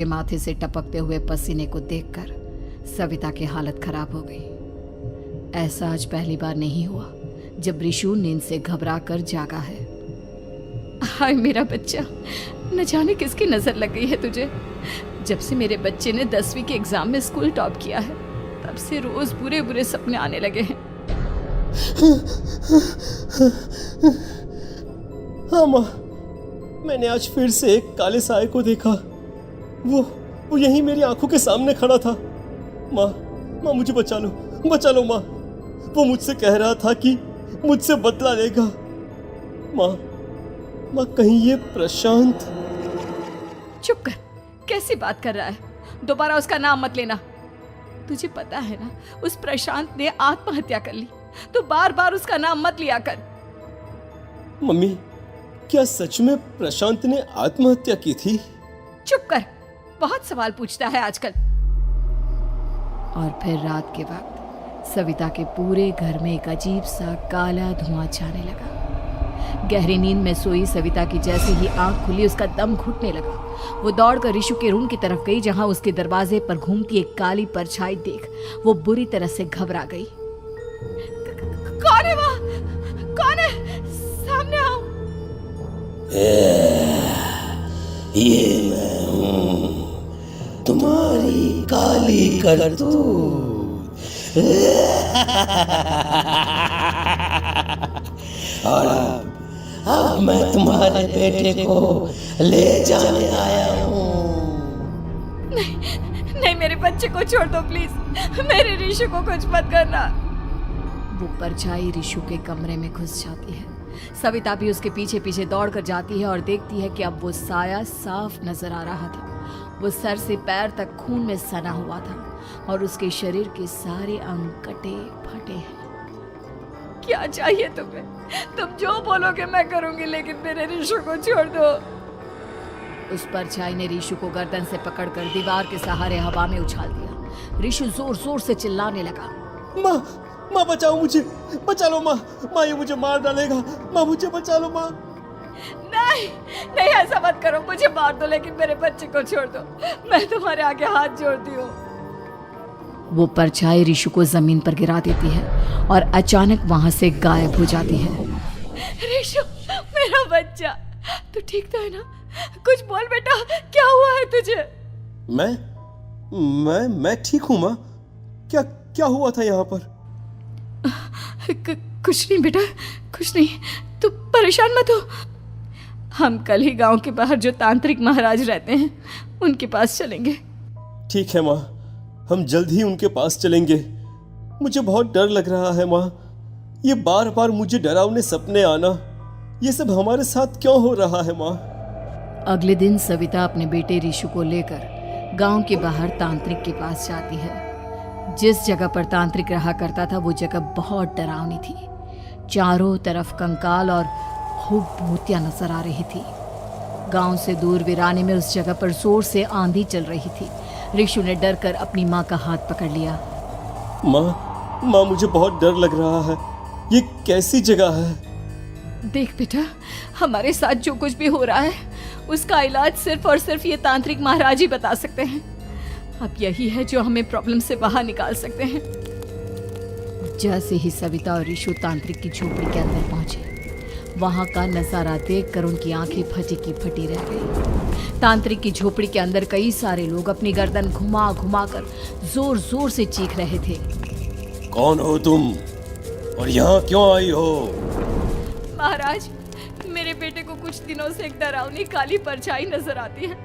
के माथे से टपकते हुए पसीने को देखकर सविता की हालत खराब हो गई। ऐसा आज पहली बार नहीं हुआ जब रिशु नींद से घबरा कर जागा है। हाय मेरा बच्चा, न जाने किसकी नजर लग गई है तुझे। जब से मेरे बच्चे ने 10वीं के एग्जाम में स्कूल टॉप किया है तब से रोज बुरे बुरे सपने आने लगे हैं। हाँ माँ, मैंने आज फिर से एक काले साए को देखा। वो यहीं मेरी आंखों के सामने खड़ा था। माँ मुझे बचा लो माँ। वो मुझसे कह रहा था कि मुझसे बदला लेगा। माँ कहीं ये प्रशांत। चुप कर, कैसी बात कर रहा है? दोबारा उसका नाम मत लेना। तुझे पता है ना उस प्रशांत ने आत्महत्या कर ली, तो बार बार उसका नाम मत लिया कर। मम्मी, क्या सच में प्रशांत ने आत्महत्या की थी? चुप कर, बहुत सवाल पूछता है आजकल। और फिर रात के वक्त सविता के पूरे घर में एक अजीब सा काला धुआं छाने लगा। गहरी नींद में सोई सविता की जैसे ही आंख खुली उसका दम घुटने लगा। वो दौड़कर रिशु के रूम की तरफ गई जहां उसके दरवाजे पर घूमती एक काली परछाई देख वो बुरी तरह से घबरा गई। कौन है वहाँ? कौन है? सामने आओ। ये मैं हूँ, तुम्हारी काली करतूत। और अब मैं तुम्हारे बेटे को ले जाने आया हूँ। नहीं, मेरे बच्चे को छोड़ दो प्लीज। मेरे रिशु को कुछ मत करना। वो परछाई रिशु के कमरे में घुस जाती है। सविता भी उसके पीछे पीछे दौड़कर जाती है और देखती है कि अब वो साया साफ नजर आ रहा था। वो सर से पैर तक खून में सना हुआ था और उसके शरीर के सारे अंग कटे फटे हैं। क्या चाहिए तुम्हें? तुम जो बोलोगे मैं करूंगी, लेकिन मेरे रिशु को छोड़ दो। उस परछाई ने रिशु को गर्दन से पकड़कर दीवार के सहारे हवा में उछाल दिया। रिशु जोर जोर से चिल्लाने लगा। माँ बचाओ मुझे, बचा लो माँ। ये मुझे मार डालेगा। माँ मुझे बचा लो माँ। नहीं ऐसा मत करो। मुझे मार दो लेकिन मेरे बच्चे को छोड़ दो। मैं तुम्हारे आगे हाथ जोड़ती हूँ। वो परछाई रिशु को जमीन पर गिरा देती है और अचानक वहां से गायब हो जाती है। रिशु, मेरा बच्चा, तू ठीक तो है ना? कुछ बोल बेटा, क्या हुआ है तुझे? मैं ठीक हूँ माँ। क्या हुआ था यहाँ पर? कुछ नहीं बेटा, कुछ नहीं। तू परेशान मत हो। हम कल ही गांव के बाहर जो तांत्रिक महाराज रहते हैं उनके पास चलेंगे। ठीक है माँ, हम जल्द ही उनके पास चलेंगे। मुझे बहुत डर लग रहा है माँ। ये बार बार मुझे डरावने सपने आना, ये सब हमारे साथ क्यों हो रहा है माँ? अगले दिन सविता अपने बेटे रिशु को लेकर गांव के बाहर तांत्रिक के पास जाती है। जिस जगह पर तांत्रिक रहा करता था वो जगह बहुत डरावनी थी। चारों तरफ कंकाल और खूब भूतियां नजर आ रही थी। गांव से दूर वीराने में उस जगह पर जोर से आंधी चल रही थी। रिशु ने डर कर अपनी माँ का हाथ पकड़ लिया। माँ मुझे बहुत डर लग रहा है। ये कैसी जगह है? देख बेटा, हमारे साथ जो कुछ भी हो रहा है उसका इलाज सिर्फ और सिर्फ ये तांत्रिक महाराज ही बता सकते हैं। अब यही है जो हमें प्रॉब्लम से बाहर निकाल सकते हैं। जैसे ही सविता और रिशु तांत्रिक की झोपड़ी के अंदर पहुंचे, वहां का नजारा देखकर उनकी आंखें फटी की फटी रह गई। तांत्रिक की झोपड़ी के अंदर कई सारे लोग अपनी गर्दन घुमा घुमा कर जोर जोर से चीख रहे थे। कौन हो तुम और यहाँ क्यों आई हो? महाराज, मेरे बेटे को कुछ दिनों से एक डरावनी काली परछाई नजर आती है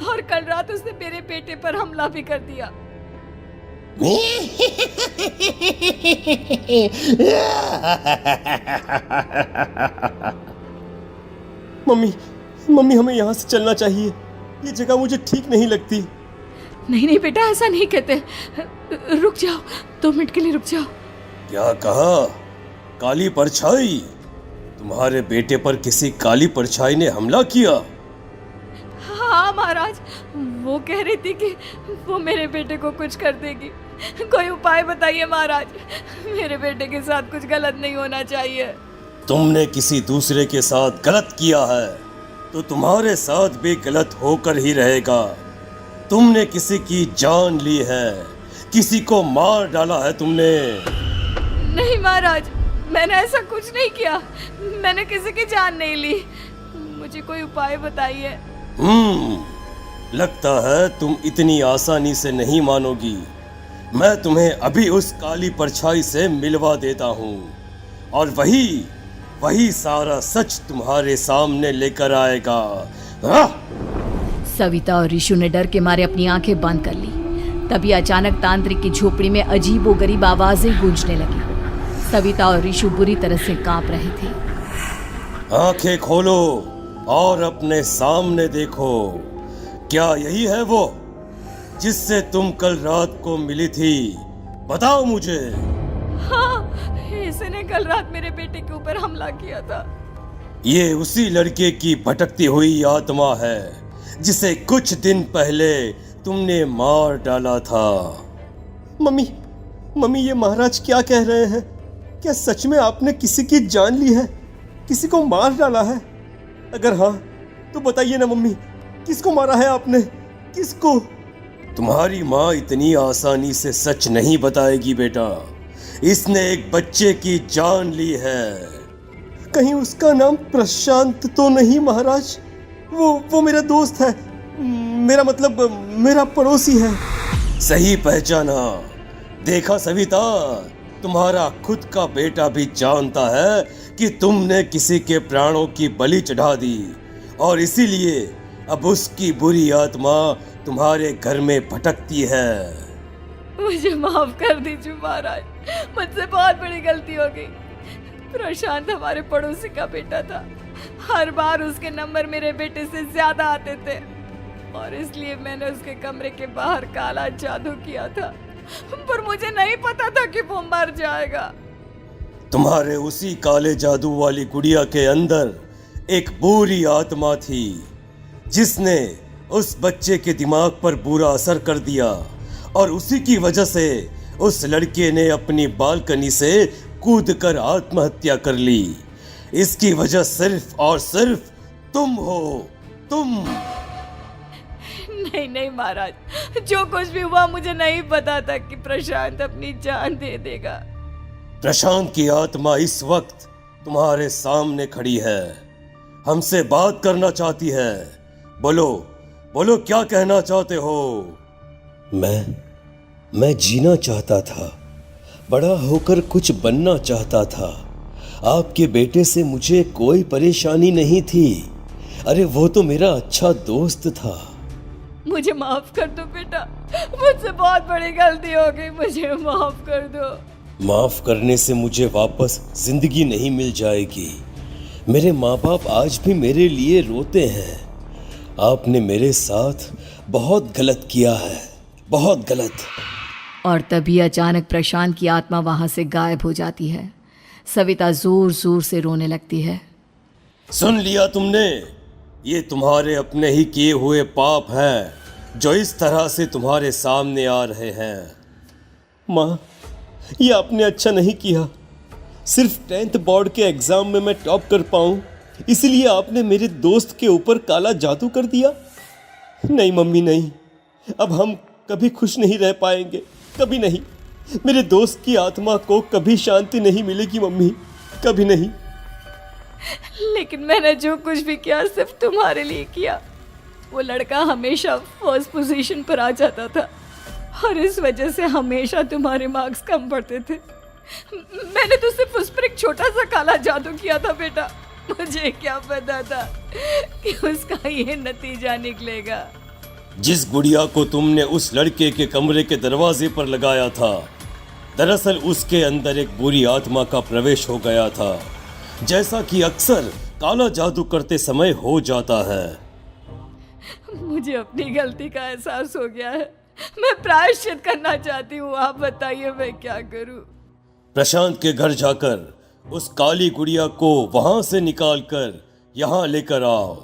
और कल रात उसने मेरे बेटे पर हमला भी कर दिया। मम्मी हमें यहाँ से चलना चाहिए। ये जगह मुझे ठीक नहीं लगती। नहीं बेटा, ऐसा नहीं कहते। रुक जाओ, 2 मिनट के लिए रुक जाओ। क्या कहा? काली परछाई? तुम्हारे बेटे पर किसी काली परछाई ने हमला किया? हाँ महाराज, वो कह रही थी कि वो मेरे बेटे को कुछ कर देगी। कोई उपाय बताइए महाराज, मेरे बेटे के साथ कुछ गलत नहीं होना चाहिए। तुमने किसी दूसरे के साथ गलत किया है तो तुम्हारे साथ भी गलत होकर ही रहेगा। तुमने किसी की जान ली है, किसी को मार डाला है तुमने। नहीं महाराज, मैंने ऐसा कुछ नहीं किया। मैंने किसी की जान नहीं ली। मुझे कोई उपाय बताइए। लगता है तुम इतनी आसानी से नहीं मानोगी। मैं तुम्हें अभी उस काली परछाई से मिलवा देता हूँ और वही सारा सच तुम्हारे सामने लेकर आएगा। हाँ? सविता और ऋषु ने डर के मारे अपनी आंखें बंद कर ली। तभी अचानक तांत्रिक की झोपड़ी में अजीबोगरीब आवाजें गूंजने लगी। सविता और ऋषु बुरी तरह से कांप रहे थे। आंखें खोलो और अपने सामने देखो। क्या यही है वो जिससे तुम कल रात को मिली थी? बताओ मुझे। हाँ, इसने कल रात मेरे बेटे के ऊपर हमला किया था। ये उसी लड़के की भटकती हुई आत्मा है जिसे कुछ दिन पहले तुमने मार डाला था। मम्मी, ये महाराज क्या कह रहे हैं? क्या सच में आपने किसी की जान ली है, किसी को मार डाला है? अगर हाँ तो बताइए ना मम्मी, किसको मारा है आपने? किसको? तुम्हारी माँ इतनी आसानी से सच नहीं बताएगी बेटा। इसने एक बच्चे की जान ली है। कहीं उसका नाम प्रशांत तो नहीं महाराज? वो मेरा दोस्त है, मेरा मतलब मेरा पड़ोसी है। सही पहचाना। देखा सविता, तुम्हारा खुद का बेटा भी जानता है कि तुमने किसी के प्राणों की बलि चढ़ा दी और इसीलिए अब उसकी बुरी आत्मा तुम्हारे घर में भटकती है। मुझे माफ कर दीजिए महाराज, मुझसे बहुत बड़ी गलती हो गई। प्रशांत हमारे पड़ोसी का बेटा था। हर बार उसके नंबर मेरे बेटे से ज्यादा आते थे और इसलिए मैंने उसके कमरे के बाहर काला जादू किया था, पर मुझे नहीं पता था कि वो मर जाएगा। तुम्हारे उसी काले जादू वाली गुड़िया के अंदर एक बुरी आत्मा थी जिसने उस बच्चे के दिमाग पर बुरा असर कर दिया और उसी की वजह से उस लड़के ने अपनी बालकनी से कूदकर आत्महत्या कर ली। इसकी वजह सिर्फ और सिर्फ तुम हो, तुम। नहीं महाराज, जो कुछ भी हुआ मुझे नहीं पता था कि प्रशांत अपनी जान दे देगा। प्रशांत की आत्मा इस वक्त तुम्हारे सामने खड़ी है, हमसे बात करना चाहती है। बोलो क्या कहना चाहते हो? मैं जीना चाहता था, बड़ा होकर कुछ बनना चाहता था। आपके बेटे से मुझे कोई परेशानी नहीं थी। अरे वो तो मेरा अच्छा दोस्त था। मुझे माफ कर दो बेटा, मुझसे बहुत बड़ी गलती हो गई, मुझे माफ कर दो। माफ करने से मुझे वापस जिंदगी नहीं मिल जाएगी। मेरे माँ बाप आज भी मेरे लिए रोते हैं। आपने मेरे साथ बहुत गलत किया है, बहुत गलत। और तभी अचानक प्रशांत की आत्मा वहां से गायब हो जाती है। सविता जोर जोर से रोने लगती है। सुन लिया तुमने? ये तुम्हारे अपने ही किए हुए पाप हैं जो इस तरह से तुम्हारे सामने आ रहे हैं। माँ, ये आपने अच्छा नहीं किया। सिर्फ 10th बोर्ड के एग्जाम में मैं टॉप कर पाऊं, इसलिए आपने मेरे दोस्त के ऊपर काला जादू कर दिया। नहीं मम्मी, नहीं, अब हम कभी खुश नहीं रह पाएंगे, कभी नहीं। मेरे दोस्त की आत्मा को कभी शांति नहीं मिलेगी मम्मी, कभी नहीं। लेकिन मैंने जो कुछ भी किया सिर्फ तुम्हारे लिए किया। वो लड़का हमेशा फर्स्ट पोजीशन पर आ जाता था और इस वजह से हमेशा तुम्हारे मार्क्स कम पड़ते थे। मैंने तो सिर्फ उस पर एक छोटा सा काला जादू किया था बेटा। मुझे क्या पता था कि उसका ये नतीजा निकलेगा। जिस गुड़िया को तुमने उस लड़के के कमरे के दरवाजे पर लगाया था, दरअसल उसके अंदर एक बुरी आत्मा का प्रवेश हो गया था, जैसा कि अक्सर काला जादू करते समय हो जाता है। मुझे अपनी गलती का एहसास हो गया है। मैं प्रायश्चित करना चाहती हूँ। आप बताइए मैं क्या करूँ? प्रशांत के घर जाकर उस काली गुड़िया को वहां से निकालकर यहाँ लेकर आओ।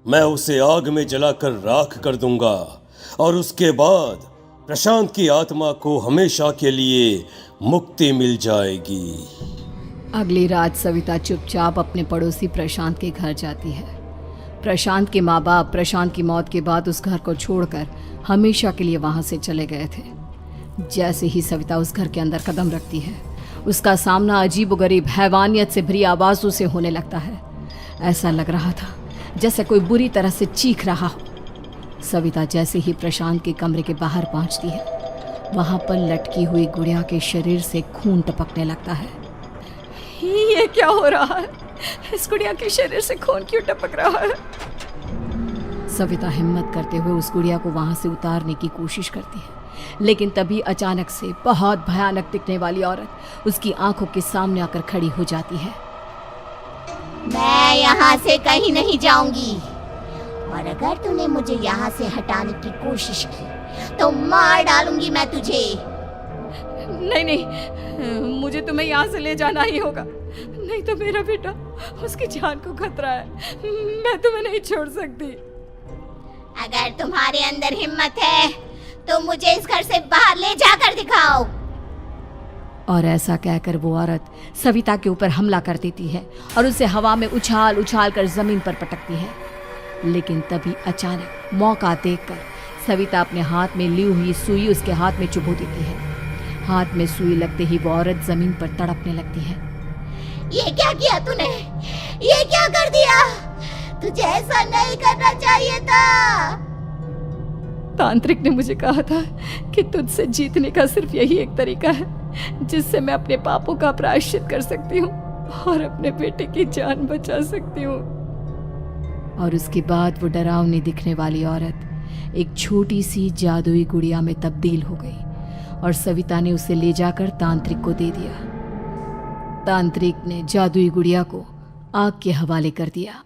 मैं उसे आग में जलाकर राख कर दूंगा और उसके बाद प्रशांत की आत्मा को हमेशा के लिए मुक्ति मिल जाएगी। अगली रात सविता चुपचाप अपने पड़ोसी प्रशांत के घर जाती है। प्रशांत के माँ बाप प्रशांत की मौत के बाद उस घर को छोड़कर हमेशा के लिए वहां से चले गए थे। जैसे ही सविता उस घर के अंदर कदम रखती है, उसका सामना अजीबोगरीब हैवानियत से भरी आवाज़ों से होने लगता है। ऐसा लग रहा था जैसे कोई बुरी तरह से चीख रहा हो। सविता जैसे ही प्रशांत के कमरे के बाहर पहुंचती है, वहां पर लटकी हुई गुड़िया के शरीर से खून टपकने लगता है। ये क्या हो रहा है? इस गुड़िया के शरीर से खून क्यों टपक रहा है? सविता हिम्मत करते हुए उस गुड़िया को वहां से उतारने की कोशिश करती है, लेकिन तभी अचानक से बहुत भयानक दिखने वाली औरत उसकी आंखों के सामने आकर खड़ी हो जाती है। मैं यहाँ से कहीं नहीं जाऊंगी, और अगर तूने मुझे यहाँ से हटाने की कोशिश की तो मार डालूंगी मैं तुझे। नहीं नहीं, मुझे तुम्हें यहाँ से ले जाना ही होगा, नहीं तो मेरा बेटा, उसकी जान को खतरा है। मैं तुम्हें नहीं छोड़ सकती। अगर तुम्हारे अंदर हिम्मत है तो मुझे इस घर से बाहर ले जाकर दिखाओ। और ऐसा कहकर वो औरत सविता के ऊपर हमला कर देती है और उसे हवा में उछाल उछाल कर जमीन पर पटकती है। लेकिन तभी अचानक मौका देखकर सविता अपने हाथ में ली हुई सुई उसके हाथ में चुभो देती है। हाथ में सुई लगते ही वो औरत जमीन पर तड़पने लगती है। ये क्या किया तूने? ये क्या कर दिया? तुझे ऐसा नहीं करना चाहिए था। तांत्रिक ने मुझे कहा था कि तुझसे जीतने का सिर्फ यही एक तरीका है जिससे मैं अपने पापों का प्रायश्चित कर सकती हूँ और अपने बेटे की जान बचा सकती हूँ। और उसके बाद वो डरावनी दिखने वाली औरत एक छोटी सी जादुई गुड़िया में तब्दील हो गई और सविता ने उसे ले जाकर तांत्रिक को दे दिया। तांत्रिक ने जादुई गुड़िया को आग के हवाले कर दिया।